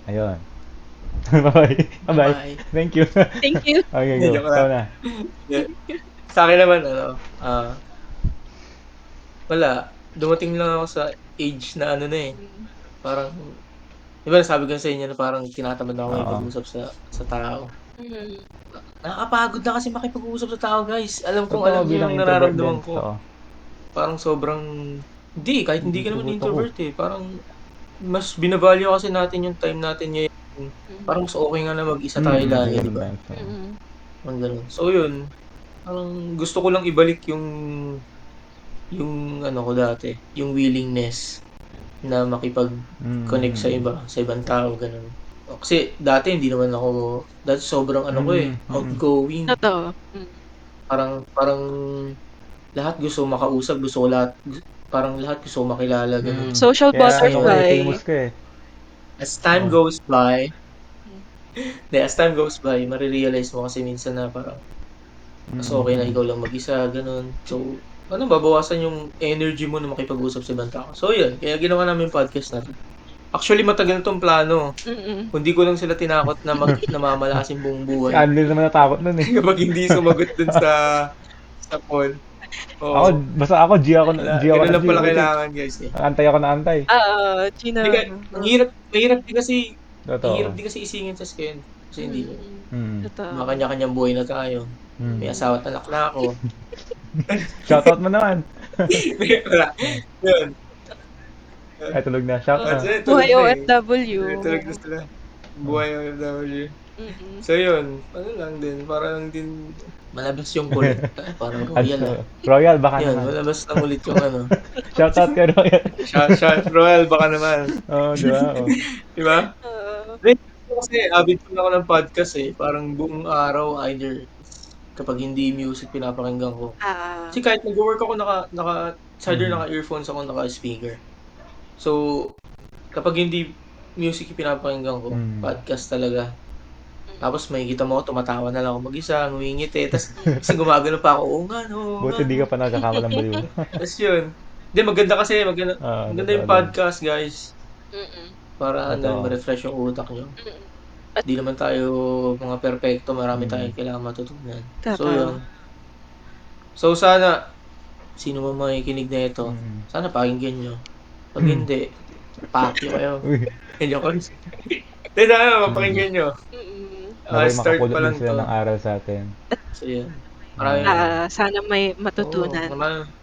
Ayun. Bye-bye. Bye-bye. Bye. Thank you. Thank you. Okay, go. Joke lang. Ikaw na. Sa akin naman, wala. Dumating lang ako sa age na parang, di ba nasabi ko sa inyo na parang tinatamad na ako Oo. makipag-usap sa tao. Mhm. Nakakapagod na kasi makipag-usap sa tao, guys. Alam kong Totoo, alam niyo bilang yung introvert nararamdaman din. ko. Oo. Parang sobrang, hindi, kahit hindi ka naman Introvert introvert eh. Parang, mas binavalue kasi natin yung time natin ngayon. Parang mas okay nga na mag-isa tayo lagi, di ba? Sometimes, oo. Ang ganun. So, yun. Parang gusto ko lang ibalik yung ko dati, yung willingness na makipag-connect sa iba, sa ibang tao, ganun. Kasi dati sobrang outgoing. Totoo. Parang lahat gusto makausap, parang lahat gusto makilala, ganun. Social Kaya butterfly. famous ka eh. As time goes by, As time goes by, marirealize mo kasi minsan na parang mas okay na ikaw lang mag-isa, ganun. So, babawasan yung energy mo na makipag-usap sa ibang tao. So, yun. Kaya ginawa namin yung podcast natin. Actually, matagal na tong plano. Hindi ko lang sila tinakot na namamalasin buong buhay. Hindi naman natakot nun eh. Kapag hindi sumagot dun sa call. Ako, basta ako, G ako na Ganun lang G. pala kailangan, guys. Eh. Antay ako na antay. Gina. Mahirap din kasi, Totoo. isingin sa skin. Kasi hindi ko. Totoo. Mga kanya-kanyang buhay na tayo. May asawa at anak na ako. Shoutout mo naman. Wala. Yun. Ay, tulog na. Shoutout. Buhay OFW. Tulog na sila. Buhay OFW. So yun, lang din. Parang din malabas yung kulit. Parang Royal. Royal, baka Yan, naman. malabas na ulit yung Shoutout kay Royal. Royal, baka naman. Di ba? Diba? Kasi avid ko na ako ng podcast eh. Parang buong araw, either kapag hindi music pinapakinggan ko. Kasi kahit nag-work ako, naka-earphones ako, naka-speaker. So, kapag hindi music pinapakinggan ko, podcast talaga. Tapos may kita mo ako, tumatawa na lang ako mag-isa, ngumingiti. Tapos kasi gumagano pa ako, no. Buti di ka pa nagkakamalang baliw. Tapos yun. Hindi, maganda kasi. Maganda yung podcast, guys. Para ma-refresh yung utak nyo. Di naman tayo mga perfecto, marami tayong kailangan matutunan. So yun. So sana, sino man makikinig na ito, sana pakinggan nyo. Pag hindi, pati kayo. Hindi ako. Hindi na, mapakinggan nyo. Start pa lang sila to. ng aral sa atin. So yun. Sana may matutunan.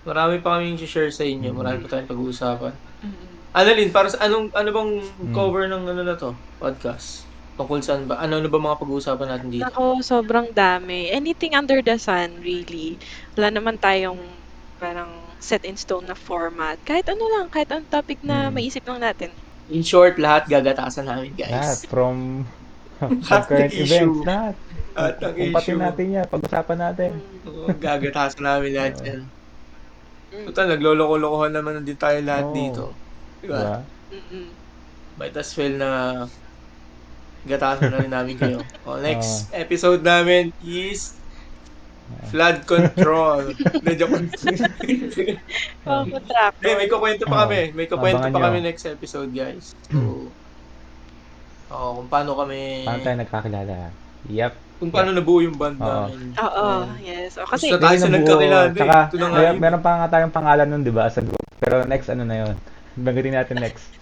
Marami pa kaming share sa inyo. Marami pa tayong pag-uusapan. Annalyn, para sa ano bang cover ng na to, podcast? Tungkol saan ba? Ano ba mga pag-uusapan natin dito? Ako, sobrang dami. Anything under the sun, really. Wala naman tayong parang set in stone na format. Kahit ano lang, kahit ang topic na maisip lang natin. In short, lahat gagatasan namin, guys. Lahat, from current events, lahat. Kumpatin natin yan, pag-usapan natin. Gagatasan namin lahat yan. Total, nagloloko-lokohan naman din tayo lahat dito. Diba? Might as well na gatasan na rin namin kayo. Next episode namin is flood control. May kukwento pa kami. May kukwento pa kami next episode, guys. So, kung paano tayo nagkakilala. Yep. Kung paano nabuo yung band namin. Yes. Kasi tayo sa nagkakilala. Tsaka, meron pa nga tayong pangalan nun, di ba, as a group. Pero next, ano na yun? Banggitin natin next.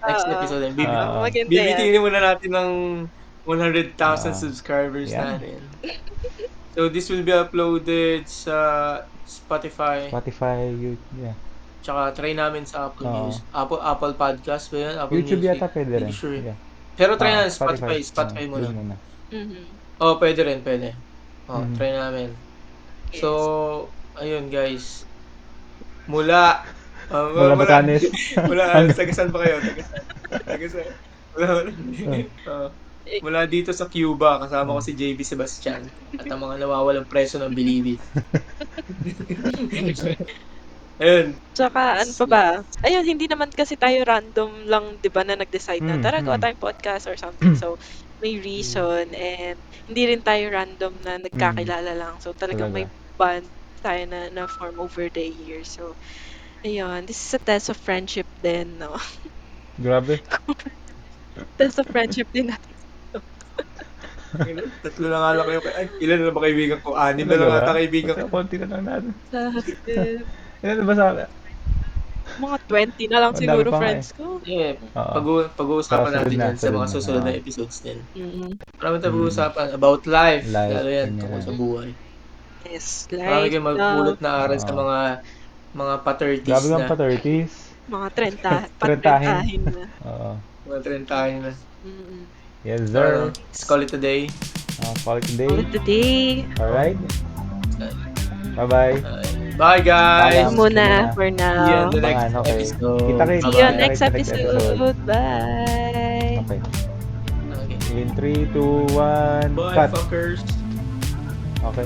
Next episode. Bibitiinin muna natin ng 100,000 subscribers natin. So, this will be uploaded sa Spotify, yeah. Tsaka try namin sa Apple News. Apple Podcast ba yun? Apple YouTube Music. yata pwede rin. Sure. Yeah. Pero try namin Spotify muna. Pwede rin, pwede. Try namin. So, ayun guys. Mula Batanes. Tagasan pa kayo? Tagasan. Mula dito sa Cuba, kasama ko si JB Sebastian at ang mga nawawalang preso ng Believe It. Ayun. Tsaka, ano pa ba? Ayun, hindi naman kasi tayo random lang, di ba, na nag-decide na, tara, gawa tayong podcast or something. So, may reason and hindi rin tayo random na nagkakilala lang. So, talagang may bond tayo na form over the years. So, ayun, this is a test of friendship din, no? Grabe. Test of friendship din natin. Tatlo na nga lang kayo. Ay, ilan na ba kaibigan ko? 6 na lang ata kaibigan ko. Konti na lang natin. Ilan na ba sa... Mga 20 na lang siguro friends ko. Yeah, pag-uusapan natin yan sa mga susunod na episodes din. Marami tayong pag-uusapan about life. Lalo yan, tungkol sa buhay. Yes, life. Marami kayong magpulot na aral sa mga pa-30s na. Grabe ng pa-30s. Mga 30-ahin na. Mga 30-ahin na. Yes, sir. Let's call it a day. Call it a day. Call it a day. Alright. Bye-bye. Bye, guys. Muna for now. See you on the next episode. See you on next episode. Bye. Okay. In 3, 2, 1, Bye, cut. fuckers. Okay.